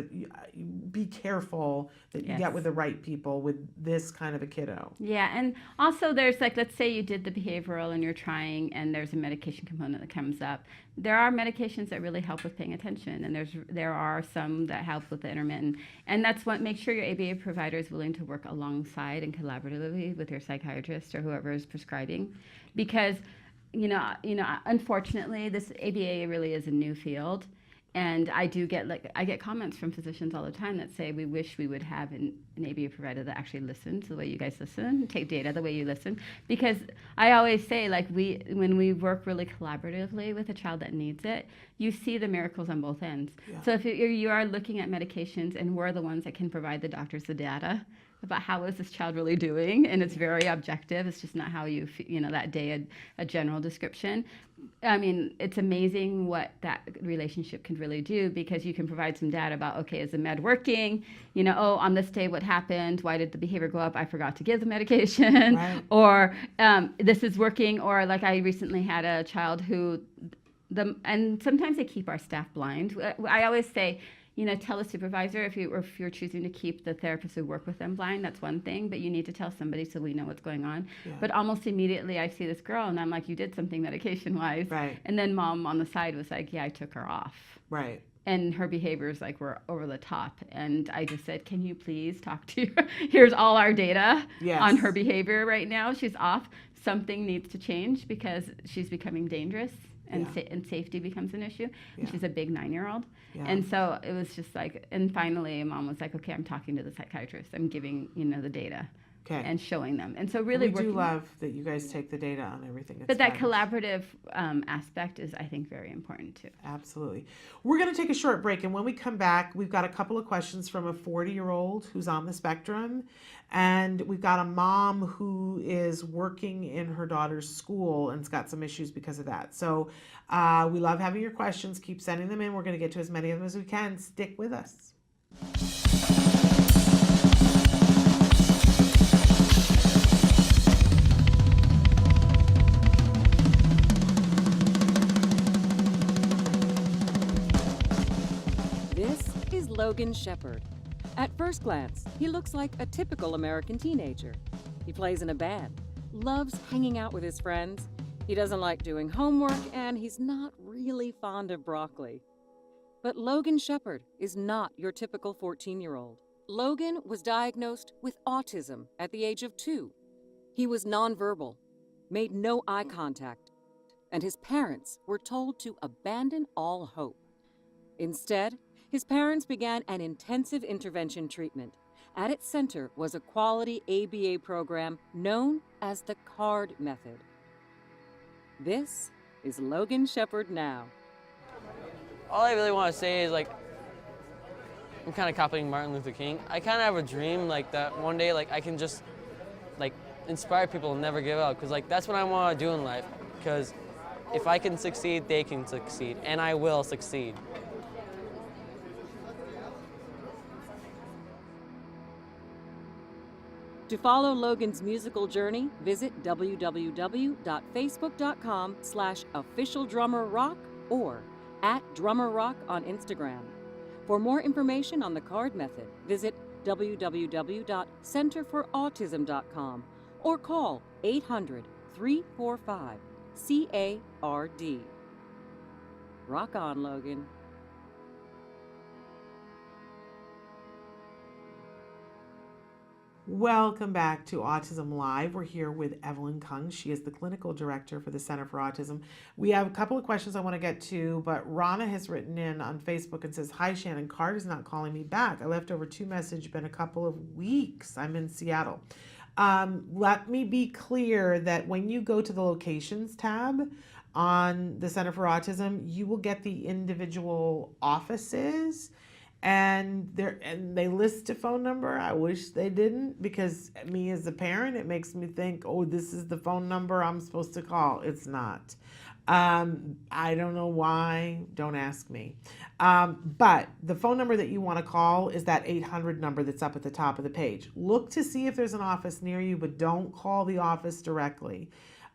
S1: be careful that you get with the right people with this kind of a kiddo.
S2: Yeah, and also there's like, let's say you did the behavioral and you're trying, and there's a medication component that comes up. There are medications that really help with paying attention, and there are some that help with the intermittent. And that's what, make sure your ABA provider is willing to work alongside and collaboratively with your psychiatrist or whoever is prescribing, because you know, unfortunately, this ABA really is a new field. And I get comments from physicians all the time that say, we wish we would have an ABA provider that actually listens the way you guys listen, take data the way you listen. Because I always say, like, when we work really collaboratively with a child that needs it, you see the miracles on both ends. Yeah. So if you are looking at medications, and we're the ones that can provide the doctors the data about how is this child really doing, and it's very objective. It's just not how you that day a general description. I mean, it's amazing what that relationship can really do, because you can provide some data about, okay, is the med working? On this day, what happened? Why did the behavior go up? I forgot to give the medication.
S1: Right.
S2: Or this is working. Or like I recently had a child who, and sometimes they keep our staff blind. I always say, tell a supervisor if you're choosing to keep the therapists who work with them blind. That's one thing, but you need to tell somebody so we know what's going on.
S1: Yeah.
S2: But almost immediately I see this girl and I'm like, you did something medication-wise.
S1: Right.
S2: And then mom on the side was like, yeah, I took her off.
S1: Right.
S2: And her behaviors were over the top. And I just said, can you please talk to her? Here's all our data on her behavior right now. She's off. Something needs to change because she's becoming dangerous. And, and safety becomes an issue. And she's a big 9-year-old. Yeah. And so it was just like, and finally mom was like, okay, I'm talking to the psychiatrist. I'm giving, the data and showing them. And so really
S1: we do love that you guys take the data on everything.
S2: But that collaborative aspect is, I think, very important too.
S1: Absolutely. We're going to take a short break. And when we come back, we've got a couple of questions from a 40-year-old who's on the spectrum. And we've got a mom who is working in her daughter's school and's got some issues because of that. So we love having your questions. Keep sending them in. We're going to get to as many of them as we can. Stick with us.
S10: This is Logan Shepard. At first glance, he looks like a typical American teenager. He plays in a band, loves hanging out with his friends, he doesn't like doing homework, and he's not really fond of broccoli. But Logan Shepard is not your typical 14-year-old. Logan was diagnosed with autism at the age of 2. He was nonverbal, made no eye contact, and his parents were told to abandon all hope. Instead, his parents began an intensive intervention treatment. At its center was a quality ABA program known as the CARD method. This is Logan Shepard now.
S11: All I really want to say is, I'm kind of copying Martin Luther King. I kind of have a dream that one day I can just inspire people and never give up, because that's what I want to do in life, because if I can succeed, they can succeed, and I will succeed.
S10: To follow Logan's musical journey, visit www.facebook.com/officialdrummerrock or @drummerrock on Instagram. For more information on the CARD method, visit www.centerforautism.com or call 800-345-CARD. Rock on, Logan.
S1: Welcome back to Autism Live. We're here with Evelyn Kung. She is the clinical director for the Center for Autism. We have a couple of questions I want to get to, but Rana has written in on Facebook and says, "Hi Shannon, CARD is not calling me back. I left over 2 messages, been a couple of weeks. I'm in Seattle." Let me be clear that when you go to the locations tab on the Center for Autism, you will get the individual offices. And they list a phone number. I wish they didn't, because me as a parent, it makes me think, oh, this is the phone number I'm supposed to call. It's not. I don't know why. Don't ask me. But the phone number that you want to call is that 800 number that's up at the top of the page. Look to see if there's an office near you, but don't call the office directly.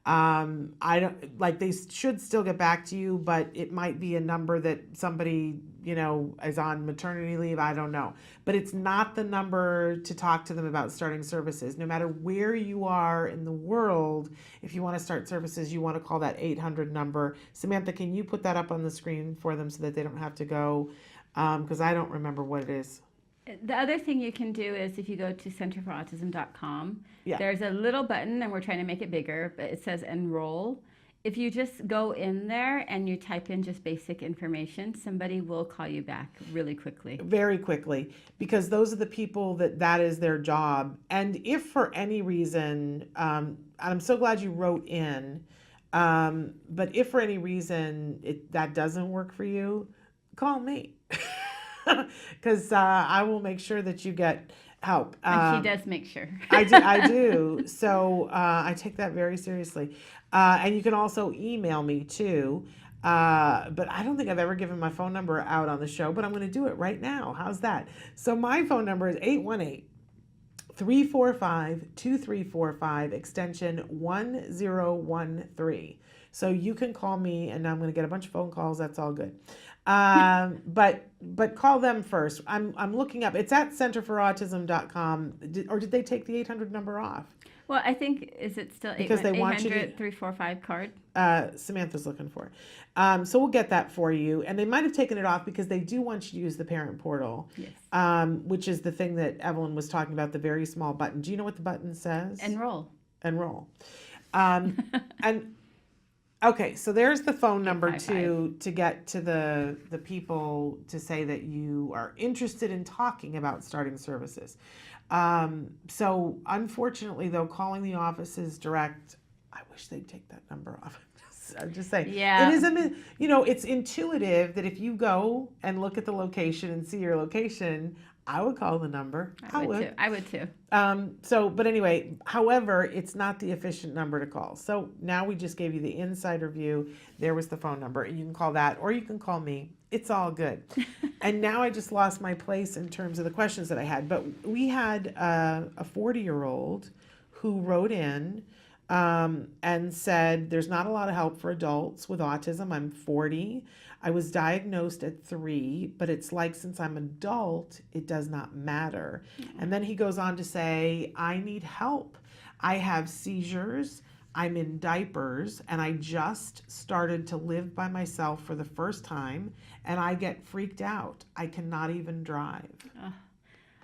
S1: They should still get back to you, but it might be a number that somebody, is on maternity leave. I don't know, but it's not the number to talk to them about starting services. No matter where you are in the world, if you want to start services, you want to call that 800 number. Samantha, can you put that up on the screen for them so that they don't have to go? Because I don't remember what it is.
S2: The other thing you can do is if you go to centerforautism.com, there's a little button, and we're trying to make it bigger, but it says enroll. If you just go in there and you type in just basic information, somebody will call you back really quickly.
S1: Very quickly, because those are the people that is their job. And if for any reason, I'm so glad you wrote in, but if for any reason that doesn't work for you, call me. Because I will make sure that you get help.
S2: And she does make sure.
S1: I do. So I take that very seriously. And you can also email me too. But I don't think I've ever given my phone number out on the show, but I'm going to do it right now. How's that? So my phone number is 818-345-2345, extension 1013. So you can call me, and I'm going to get a bunch of phone calls. That's all good. But call them first. I'm looking up. It's at centerforautism.com. Or did they take the 800 number off?
S2: Well, I think, is it still 800-345 card?
S1: Samantha's looking for it. So we'll get that for you. And they might have taken it off because they do want you to use the parent portal,
S2: yes.
S1: Which is the thing that Evelyn was talking about, the very small button. Do you know what the button says?
S2: Enroll.
S1: And okay, so there's the phone number to get to the people to say that you are interested in talking about starting services. So unfortunately, though, calling the office is direct. I wish they'd take that number off. I'm just saying.
S2: Yeah.
S1: It is, it's intuitive that if you go and look at the location and see your location, I would call the number.
S2: I would too.
S1: But anyway, however, it's not the efficient number to call. So now we just gave you the insider view. There was the phone number. You can call that, or you can call me. It's all good. And now I just lost my place in terms of the questions that I had. But we had a 40-year-old who wrote in and said, there's not a lot of help for adults with autism. I'm 40. I was diagnosed at 3, but it's like since I'm adult, it does not matter. Mm-hmm. And then he goes on to say, I need help. I have seizures. I'm in diapers, and I just started to live by myself for the first time, and I get freaked out. I cannot even drive.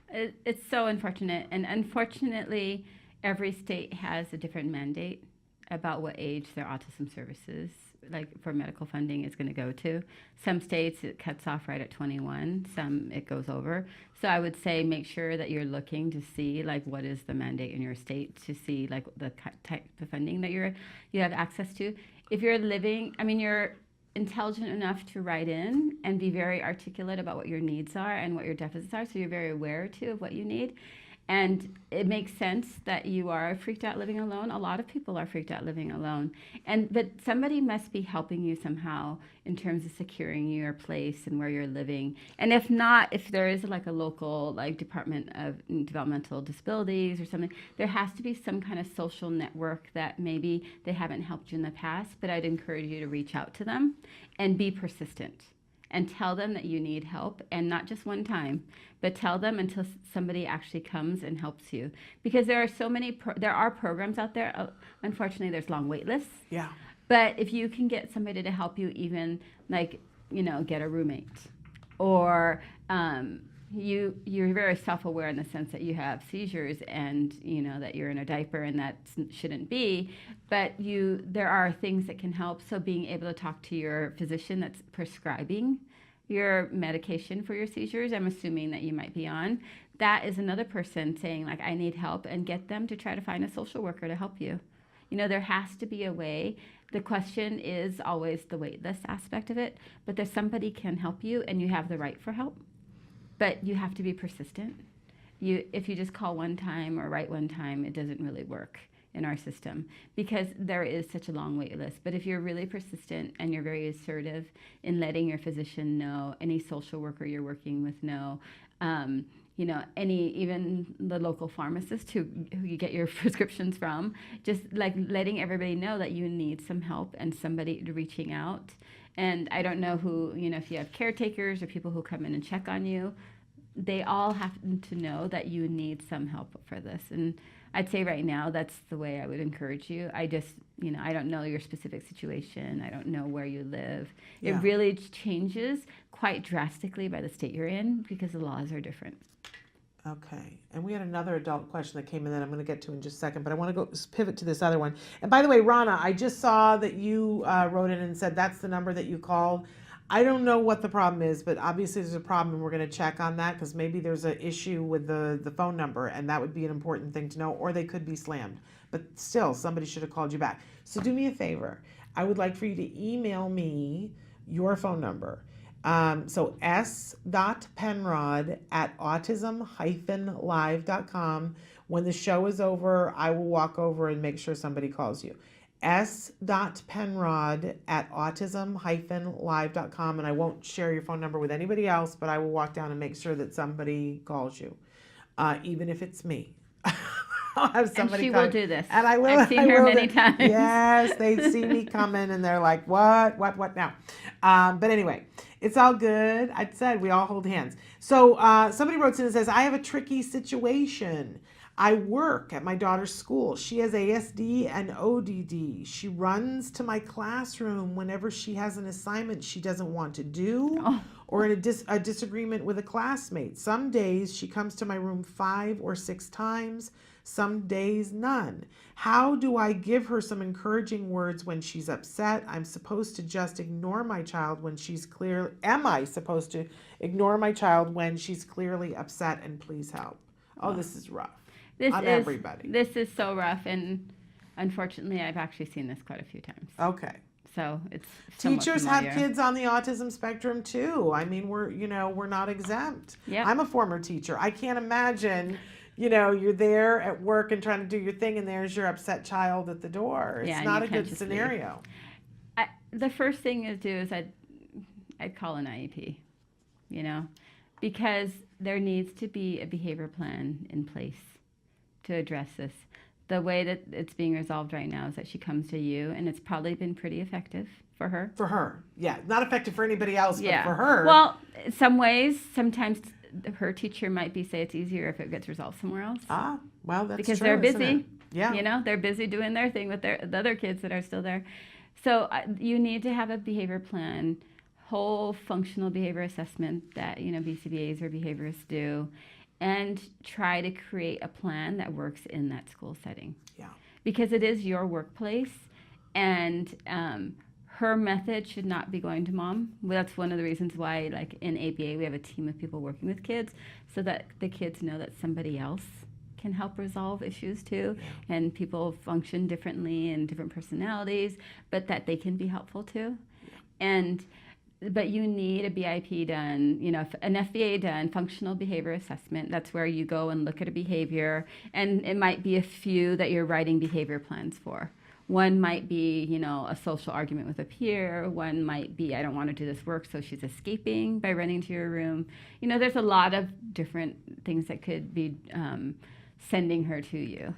S2: It's so unfortunate. And unfortunately, every state has a different mandate about what age their autism services, like for medical funding, is going to go to. Some states it cuts off right at 21, some it goes over. So I would say make sure that you're looking to see like what is the mandate in your state, to see like the type of funding that you have access to. If you're you're intelligent enough to write in and be very articulate about what your needs are and what your deficits are, so you're very aware too of what you need. And it makes sense that you are freaked out living alone. A lot of people are freaked out living alone. But somebody must be helping you somehow in terms of securing your place and where you're living. And if not, if there is like a local like Department of Developmental Disabilities or something, there has to be some kind of social network that maybe they haven't helped you in the past, but I'd encourage you to reach out to them and be persistent. And tell them that you need help, and not just one time, but tell them until somebody actually comes and helps you. Because there are so many, there are programs out there. Unfortunately, there's long wait lists.
S1: Yeah.
S2: But if you can get somebody to help you, even like, get a roommate, or you're very self-aware in the sense that you have seizures and that you're in a diaper and that shouldn't be, but there are things that can help. So being able to talk to your physician that's prescribing your medication for your seizures, I'm assuming that you might be on, that is another person saying like, I need help, and get them to try to find a social worker to help you. There has to be a way. The question is always the wait list aspect of it, but there's somebody can help you and you have the right for help. But you have to be persistent. If you just call one time or write one time, it doesn't really work in our system because there is such a long wait list. But if you're really persistent and you're very assertive in letting your physician know, any social worker you're working with know, even the local pharmacist who you get your prescriptions from, just like letting everybody know that you need some help and somebody reaching out. And I don't know who, if you have caretakers or people who come in and check on you, they all have to know that you need some help for this. And I'd say right now, that's the way I would encourage you. I just, I don't know your specific situation. I don't know where you live. Yeah. It really changes quite drastically by the state you're in because the laws are different.
S1: Okay, and we had another adult question that came in that I'm going to get to in just a second, but I want to go pivot to this other one. And by the way, Rana, I just saw that you wrote in and said that's the number that you called. I don't know what the problem is, but obviously there's a problem, and we're going to check on that because maybe there's an issue with the phone number, and that would be an important thing to know, or they could be slammed. But still, somebody should have called you back. So do me a favor. I would like for you to email me your phone number. So s.penrod@autism-live.com. When the show is over, I will walk over and make sure somebody calls you. s.penrod@autism-live.com, and I won't share your phone number with anybody else, but I will walk down and make sure that somebody calls you, even if it's me. I'll have somebody
S2: and she
S1: call,
S2: will do this.
S1: and I will.
S2: I've seen her many times.
S1: Yes, they see me coming and they're like, what now? But anyway, it's all good. I said we all hold hands. So somebody wrote in and says, I have a tricky situation. I work at my daughter's school. She has ASD and ODD. She runs to my classroom whenever she has an assignment she doesn't want to do or in a disagreement with a classmate. Some days she comes to my room 5 or 6 times. Some days none. How do I give her some encouraging words when she's upset? I'm supposed to just ignore my child when she's clear. Am I supposed to ignore my child when she's clearly upset and please help? Oh, this is rough. Everybody.
S2: This is so rough, and unfortunately, I've actually seen this quite a few times.
S1: Okay.
S2: So it's
S1: teachers have kids on the autism spectrum too. I mean, we're not exempt.
S2: Yep.
S1: I'm a former teacher. I can't imagine, you're there at work and trying to do your thing, and there's your upset child at the door. It's not a good scenario.
S2: The first thing to do is I'd call an IEP, because there needs to be a behavior plan in place to address this. The way that it's being resolved right now is that she comes to you, and it's probably been pretty effective for her.
S1: For her, yeah. Not effective for anybody else, but for her.
S2: Well, in some ways, sometimes her teacher might say it's easier if it gets resolved somewhere else.
S1: Ah, well, that's
S2: because
S1: true,
S2: they're busy.
S1: isn't it? Yeah.
S2: They're busy doing their thing with the other kids that are still there. So you need to have a behavior plan, whole functional behavior assessment that, BCBAs or behaviorists do, and try to create a plan that works in that school setting.
S1: Yeah.
S2: Because it is your workplace, and her method should not be going to mom. Well, that's one of the reasons why, like in ABA, we have a team of people working with kids so that the kids know that somebody else can help resolve issues too. Yeah. And people function differently and different personalities, but that they can be helpful too. Yeah. But you need a BIP done, an FBA done, functional behavior assessment. That's where you go and look at a behavior, and it might be a few that you're writing behavior plans for. One might be, a social argument with a peer. One might be, I don't want to do this work, so she's escaping by running to your room. There's a lot of different things that could be sending her to you.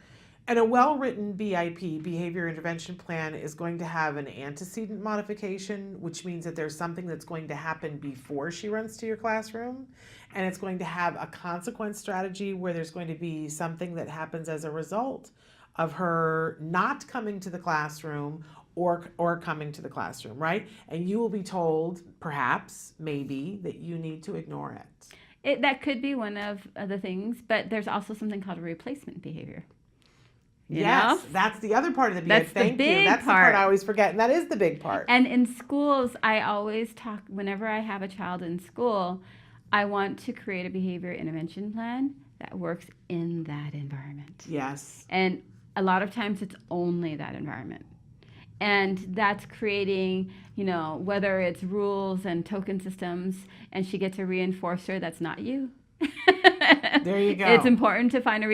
S1: And a well-written BIP, behavior intervention plan, is going to have an antecedent modification, which means that there's something that's going to happen before she runs to your classroom. And it's going to have a consequence strategy where there's going to be something that happens as a result of her not coming to the classroom or coming to the classroom, right? And you will be told, perhaps, maybe, that you need to ignore it.
S2: That could be one of the things, but there's also something called a replacement behavior.
S1: Yes, that's the other part of the behavior. Thank you. That's the part I always forget, and that is the big part.
S2: And in schools, I always talk, whenever I have a child in school, I want to create a behavior intervention plan that works in that environment.
S1: Yes.
S2: And a lot of times it's only that environment. And that's creating, whether it's rules and token systems, and she gets a reinforcer that's not you.
S1: There you go.
S2: It's important to find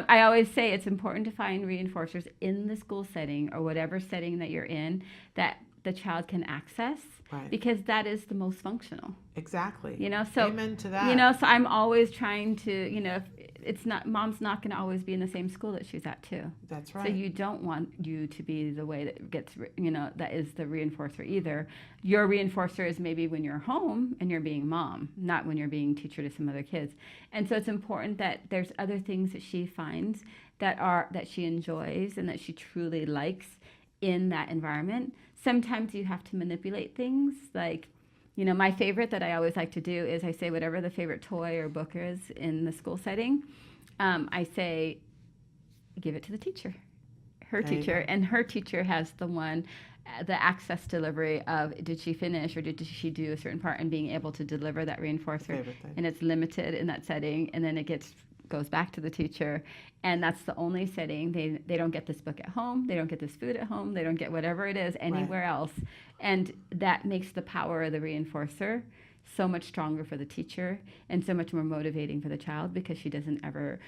S2: I always say it's important to find reinforcers in the school setting or whatever setting that you're in that the child can access,
S1: right,
S2: because that is the most functional.
S1: Exactly.
S2: So
S1: amen to that.
S2: So I'm always trying to, it's not, mom's not going to always be in the same school that she's at too.
S1: That's right.
S2: So you don't want you to be the way that gets, that is the reinforcer either. Your reinforcer is maybe when you're home and you're being mom, not when you're being teacher to some other kids. And so it's important that there's other things that she finds that she enjoys and that she truly likes in that environment. Sometimes you have to manipulate things. Like, my favorite that I always like to do is I say whatever the favorite toy or book is in the school setting, I say, give it to the teacher, her teacher, and her teacher has the access delivery of did she finish or did she do a certain part, and being able to deliver that reinforcer, and it's limited in that setting, and then it gets goes back to the teacher, and that's the only setting. They don't get this book at home, they don't get this food at home, they don't get whatever it is anywhere else. And that makes the power of the reinforcer so much stronger for the teacher and so much more motivating for the child, because she doesn't ever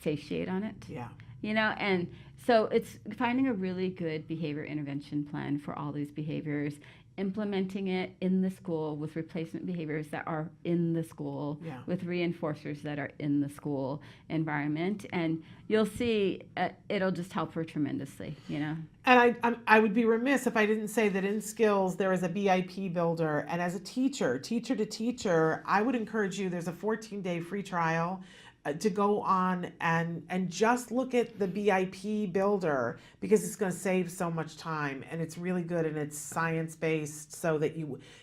S2: satiate on it.
S1: Yeah.
S2: You know, and so it's finding a really good behavior intervention plan for all these behaviors, implementing it in the school with replacement behaviors that are in the school, with reinforcers that are in the school environment, and you'll see it'll just help her tremendously, you know.
S1: And I would be remiss if I didn't say that in skills there is a BIP builder, and as a teacher to teacher, I would encourage you, there's a 14-day free trial to go on and just look at the BIP builder, because it's going to save so much time, and it's really good, and it's science-based, so that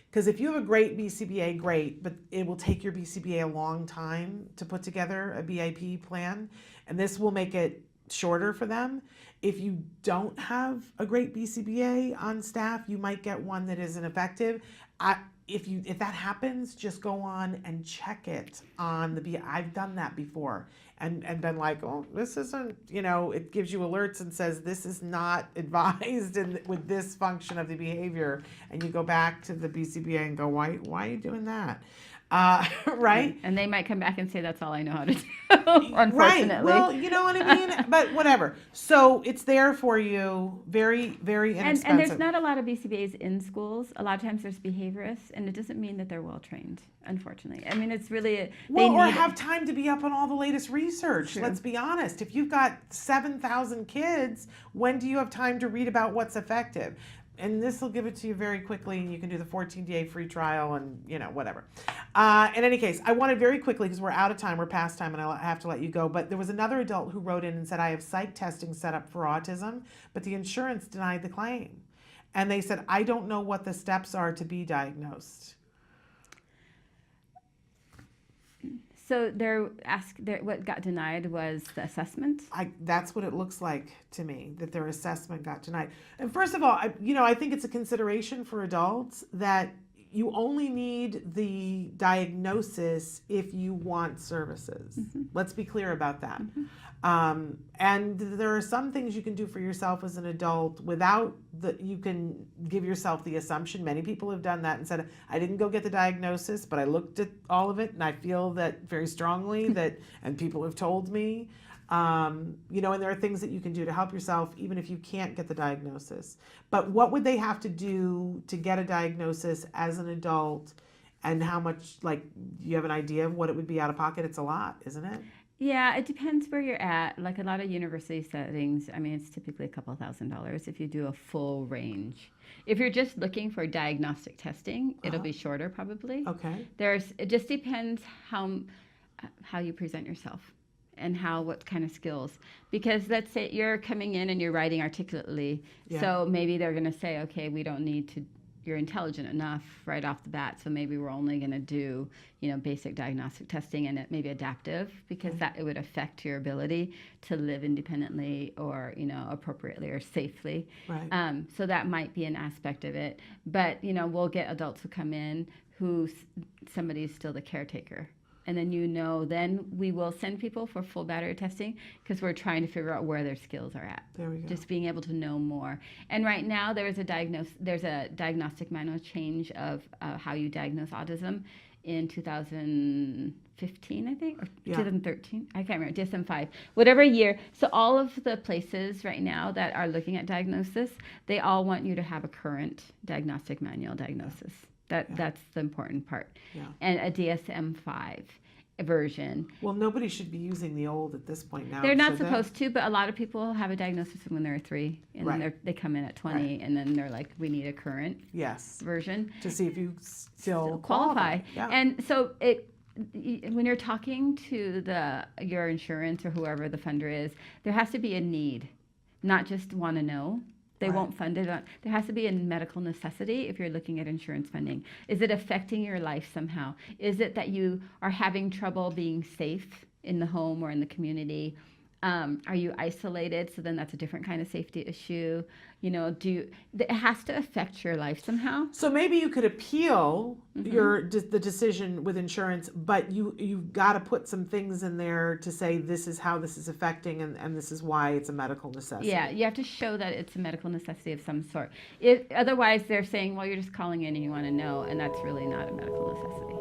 S1: because if you have a great BCBA, great, but it will take your BCBA a long time to put together a BIP plan, and this will make it shorter for them. If you don't have a great BCBA on staff, you might get one that isn't effective. If that happens, just go on and check it on the I've done that before and been like, oh, this isn't, you know, it gives you alerts and says this is not advised with this function of the behavior, and you go back to the BCBA and go, why are you doing that? Right?
S2: And they might come back and say, that's all I know how to do, unfortunately.
S1: Right. Well, you know what I mean? But whatever. So it's there for you, very, very inexpensive.
S2: And there's not a lot of BCBAs in schools. A lot of times there's behaviorists, and it doesn't mean that they're well trained, unfortunately. I mean, it's really...
S1: or have time to be up on all the latest research.
S2: True.
S1: Let's be honest. If you've got 7,000 kids, when do you have time to read about what's effective? And this will give it to you very quickly, and you can do the 14-day free trial and, you know, whatever. In any case, I wanted very quickly, because we're out of time, we're past time, and I have to let you go, but there was another adult who wrote in and said, I have psych testing set up for autism, but the insurance denied the claim. And they said, I don't know what the steps are to be diagnosed.
S2: So what got denied was the assessment?
S1: That's what it looks like to me, that their assessment got denied. And first of all, I think it's a consideration for adults that you only need the diagnosis if you want services. Mm-hmm. Let's be clear about that. Mm-hmm. And there are some things you can do for yourself as an adult without you can give yourself the assumption. Many people have done that and said, I didn't go get the diagnosis, but I looked at all of it, and I feel that very strongly that, and people have told me, and there are things that you can do to help yourself even if you can't get the diagnosis. But what would they have to do to get a diagnosis as an adult, and how much, do you have an idea of what it would be out of pocket? It's a lot, isn't it?
S2: Yeah, it depends where you're at. Like a lot of university settings, I mean, it's typically a couple $1,000s if you do a full range. If you're just looking for diagnostic testing, it'll be shorter probably.
S1: Okay.
S2: It just depends how you present yourself and what kind of skills. Because let's say you're coming in and you're writing articulately, so maybe they're going to say, okay, we don't need to. You're intelligent enough right off the bat, so maybe we're only going to do, basic diagnostic testing, and it may be adaptive, because it would affect your ability to live independently or, appropriately or safely.
S1: Right.
S2: So that might be an aspect of it. But, we'll get adults who come in who somebody's still the caretaker. And then then we will send people for full battery testing, because we're trying to figure out where their skills are at.
S1: There we go.
S2: Just being able to know more. And right now there's a diagnostic manual change of how you diagnose autism in 2015, I think, or 2013. I can't remember, DSM-5, whatever year. So all of the places right now that are looking at diagnosis, they all want you to have a current diagnostic manual diagnosis. That's the important part.
S1: Yeah.
S2: And a DSM-5 version.
S1: Well, nobody should be using the old at this point now.
S2: They're not supposed to, but a lot of people have a diagnosis when they're 3, and then they come in at 20, and then they're like, we need a current version.
S1: To see if you still
S2: qualify.
S1: Yeah.
S2: And so when you're talking to your insurance or whoever the funder is, there has to be a need, not just want to know. They won't fund it. There has to be a medical necessity if you're looking at insurance funding. Is it affecting your life somehow? Is it that you are having trouble being safe in the home or in the community? Are you isolated? So then that's a different kind of safety issue. You know, it has to affect your life somehow.
S1: So maybe you could appeal the decision with insurance, but you've got to put some things in there to say this is how this is affecting and this is why it's a medical necessity.
S2: Yeah, you have to show that it's a medical necessity of some sort. Otherwise, they're saying, well, you're just calling in and you want to know, and that's really not a medical necessity.